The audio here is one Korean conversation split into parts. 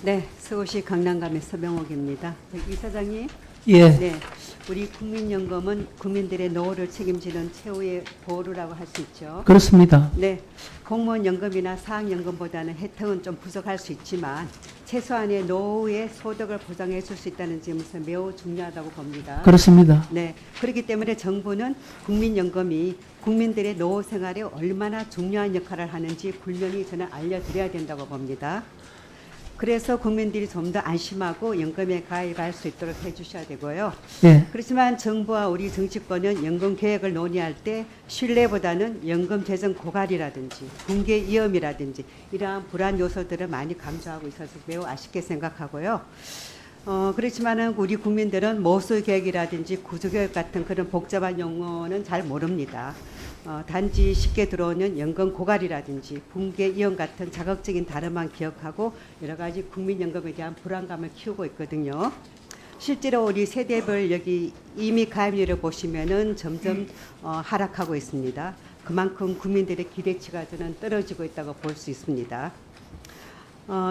네, 서울시 강남감의 서병옥입니다. 이사장님, 예, 네, 우리 국민연금은 국민들의 노후를 책임지는 최후의 보루라고 할 수 있죠. 그렇습니다. 네, 공무원 연금이나 사학연금보다는 혜택은 좀 부족할 수 있지만 최소한의 노후의 소득을 보장해 줄 수 있다는 점에서 매우 중요하다고 봅니다. 그렇습니다. 네, 그렇기 때문에 정부는 국민연금이 국민들의 노후 생활에 얼마나 중요한 역할을 하는지 분명히 저는 알려드려야 된다고 봅니다. 그래서 국민들이 좀 더 안심하고 연금에 가입할 수 있도록 해주셔야 되고요. 예, 그렇지만 정부와 우리 정치권은 연금 계획을 논의할 때 신뢰보다는 연금 재정 고갈이라든지 붕괴 위험이라든지 이러한 불안 요소들을 많이 강조하고 있어서 매우 아쉽게 생각하고요. 그렇지만은 우리 국민들은 모수 계획이라든지 구조계획 같은 그런 복잡한 용어는 잘 모릅니다. 단지 쉽게 들어오는 연금 고갈이라든지 붕괴 위험 같은 자극적인 단어만 기억하고 여러 가지 국민연금에 대한 불안감을 키우고 있거든요. 실제로 우리 세대별 여기 이미 가입률을 보시면은 점점 하락하고 있습니다. 그만큼 국민들의 기대치가 저는 떨어지고 있다고 볼 수 있습니다.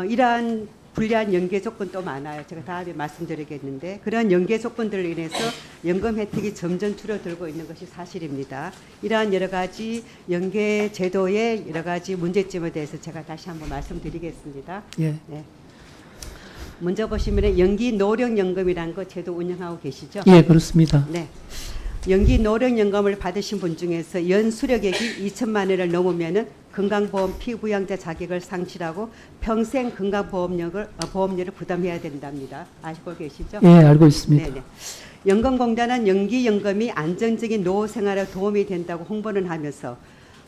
이러한 불리한 연계 조건도 많아요. 제가 다음에 말씀드리겠는데 그런 연계 조건들로 인해서 연금 혜택이 점점 줄어들고 있는 것이 사실입니다. 이러한 여러 가지 연계 제도의 여러 가지 문제점에 대해서 제가 다시 한번 말씀드리겠습니다. 예, 네. 먼저 보시면 연기 노령연금이라는 거 제도 운영하고 계시죠? 예, 그렇습니다. 네. 연기 노령연금을 받으신 분 중에서 연 수령액이 2천만 원을 넘으면은 건강보험 피부양자 자격을 상실하고 평생 건강보험료를 부담해야 된답니다. 아시고 계시죠? 예, 알고 있습니다. 네네. 연금공단은 연기연금이 안정적인 노후 생활에 도움이 된다고 홍보는 하면서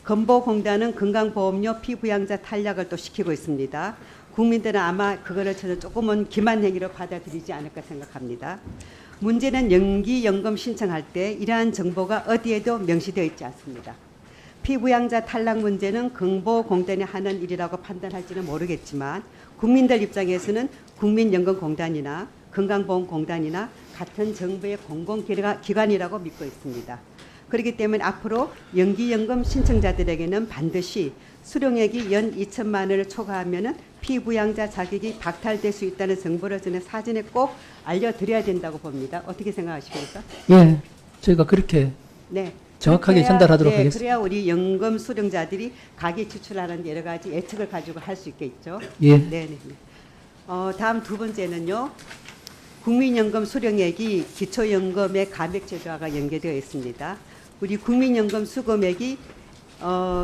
건보공단은 건강보험료 피부양자 탄력을 또 시키고 있습니다. 국민들은 아마 그거를 저는 조금은 기만 행위로 받아들이지 않을까 생각합니다. 문제는 연기연금 신청할 때 이러한 정보가 어디에도 명시되어 있지 않습니다. 피부양자 탈락 문제는 건보공단이 하는 일이라고 판단할지는 모르겠지만 국민들 입장에서는 국민연금공단이나 건강보험공단이나 같은 정부의 공공기관이라고 믿고 있습니다. 그렇기 때문에 앞으로 연기연금 신청자들에게는 반드시 수령액이 연 2천만 원을 초과하면은 피부양자 자격이 박탈될 수 있다는 정보를 저는 사전에 꼭 알려드려야 된다고 봅니다. 어떻게 생각하십니까? 예, 저희가 그렇게 네. 정확하게 전달하도록 하겠습니다. 그래야 우리 연금 수령자들이 가계 지출하는 여러 가지 예측을 가지고 할 수 있겠죠. 예, 네. 다음 두 번째는요. 국민연금 수령액이 기초연금의 감액제도와 연계되어 있습니다. 우리 국민연금 수금액이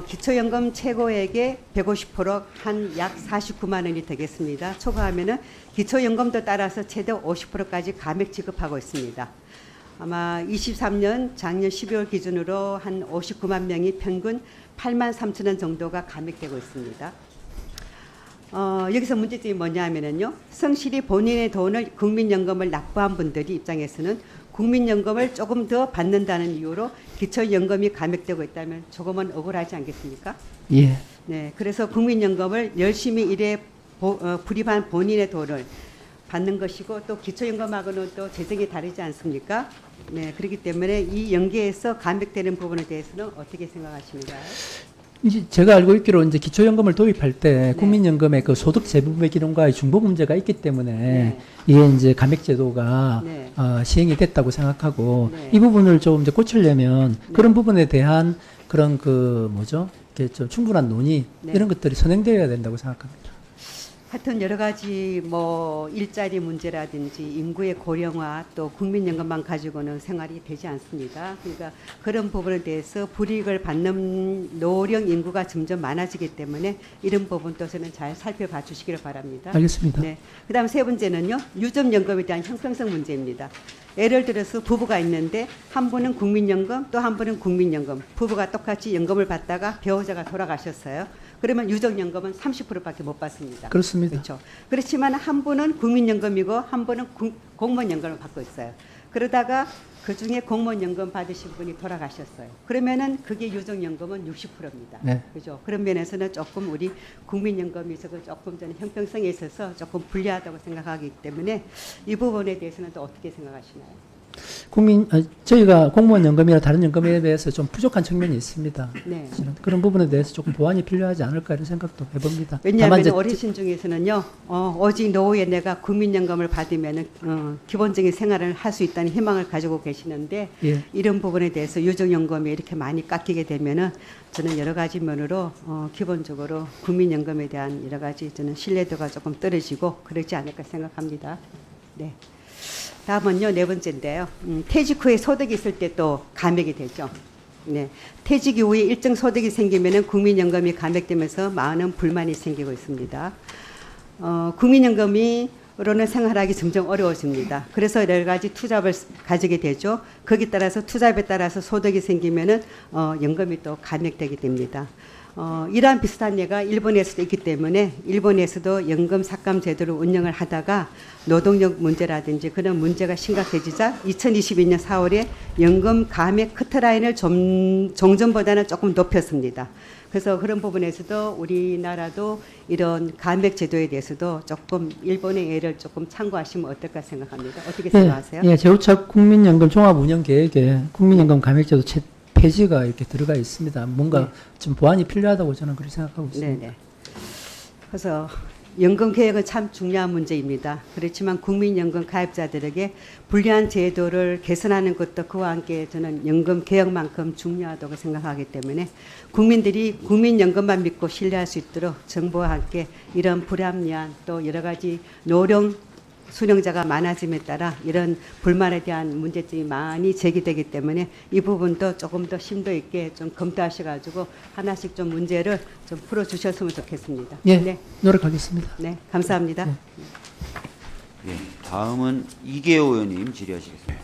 기초연금 최고액의 150% 한 약 49만 원이 되겠습니다. 초과하면은 기초연금도 따라서 최대 50%까지 감액 지급하고 있습니다. 아마 23년 작년 12월 기준으로 한 59만 명이 평균 8만 3천 원 정도가 감액되고 있습니다. 여기서 문제점이 뭐냐면요. 성실히 본인의 돈을 국민연금을 납부한 분들이 입장에서는 국민연금을 조금 더 받는다는 이유로 기초연금이 감액되고 있다면 조금은 억울하지 않겠습니까? 예, 네, 그래서 국민연금을 열심히 일해 불입한 본인의 돈을 받는 것이고 또 기초연금하고는 또 재정이 다르지 않습니까? 네, 그렇기 때문에 이 연계에서 감액되는 부분에 대해서는 어떻게 생각하십니까? 이제 제가 알고 있기로 이제 기초연금을 도입할 때 네. 국민연금의 그 소득 재분배 기능과의 중복 문제가 있기 때문에 네. 이게 이제 감액제도가 네. 시행이 됐다고 생각하고 네. 이 부분을 좀 이제 고치려면 네. 그런 부분에 대한 그런 그 뭐죠? 이렇게 좀 충분한 논의 네. 이런 것들이 선행되어야 된다고 생각합니다. 하여튼 여러 가지 뭐 일자리 문제라든지 인구의 고령화 또 국민연금만 가지고는 생활이 되지 않습니다. 그러니까 그런 부분에 대해서 불이익을 받는 노령 인구가 점점 많아지기 때문에 이런 부분도 저는 잘 살펴봐 주시기를 바랍니다. 알겠습니다. 네. 그다음 세 번째는요. 유족연금에 대한 형평성 문제입니다. 예를 들어서 부부가 있는데 한 분은 국민연금 또 한 분은 국민연금. 부부가 똑같이 연금을 받다가 배우자가 돌아가셨어요. 그러면 유족연금은 30%밖에 못 받습니다. 그렇습니다. 그렇죠. 그렇지만 한 분은 국민연금이고 한 분은 공무원연금을 받고 있어요. 그러다가 그 중에 공무원연금 받으신 분이 돌아가셨어요. 그러면은 그게 유족연금은 60%입니다. 네. 그죠. 그런 면에서는 조금 우리 국민연금이 조금 저는 형평성에 있어서 조금 불리하다고 생각하기 때문에 이 부분에 대해서는 또 어떻게 생각하시나요? 저희가 공무원 연금이나 다른 연금에 대해서 좀 부족한 측면이 있습니다. 네. 그런 부분에 대해서 조금 보완이 필요하지 않을까 이런 생각도 해봅니다. 다만 왜냐하면 이제 어르신 중에서는요, 오직 노후에 내가 국민연금을 받으면 기본적인 생활을 할 수 있다는 희망을 가지고 계시는데 예. 이런 부분에 대해서 유족연금이 이렇게 많이 깎이게 되면은 저는 여러 가지 면으로 기본적으로 국민연금에 대한 여러 가지 저는 신뢰도가 조금 떨어지고 그러지 않을까 생각합니다. 네. 다음은요, 네 번째인데요. 퇴직 후에 소득이 있을 때 또 감액이 되죠. 네. 퇴직 이후에 일정 소득이 생기면은 국민연금이 감액되면서 많은 불만이 생기고 있습니다. 국민연금으로는 생활하기 점점 어려워집니다. 그래서 여러 가지 투잡을 가지게 되죠. 거기에 따라서 투잡에 따라서 소득이 생기면은 연금이 또 감액되게 됩니다. 이러한 비슷한 예가 일본에서도 있기 때문에 일본에서도 연금 삭감 제도를 운영을 하다가 노동력 문제라든지 그런 문제가 심각해지자 2022년 4월에 연금 감액 커트라인을 종전보다는 조금 높였습니다. 그래서 그런 부분에서도 우리나라도 이런 감액 제도에 대해서도 조금 일본의 예를 조금 참고하시면 어떨까 생각합니다. 어떻게 생각하세요? 예, 제5차 국민연금 종합운영계획에 국민연금 감액제도 폐지가 이렇게 들어가 있습니다. 뭔가 네. 좀 보완이 필요하다고 저는 그렇게 생각하고 있습니다. 네네. 그래서 연금 개혁은 참 중요한 문제입니다. 그렇지만 국민연금 가입자들에게 불리한 제도를 개선하는 것도 그와 함께 저는 연금 개혁만큼 중요하다고 생각하기 때문에 국민들이 국민연금만 믿고 신뢰할 수 있도록 정부와 함께 이런 불합리한 또 여러 가지 노령 수령자가 많아짐에 따라 이런 불만에 대한 문제점이 많이 제기되기 때문에 이 부분도 조금 더 심도 있게 좀 검토하셔가지고 하나씩 좀 문제를 좀 풀어주셨으면 좋겠습니다. 예, 네, 노력하겠습니다. 네, 감사합니다. 네. 예, 다음은 이계호 의원님 질의하시겠습니다.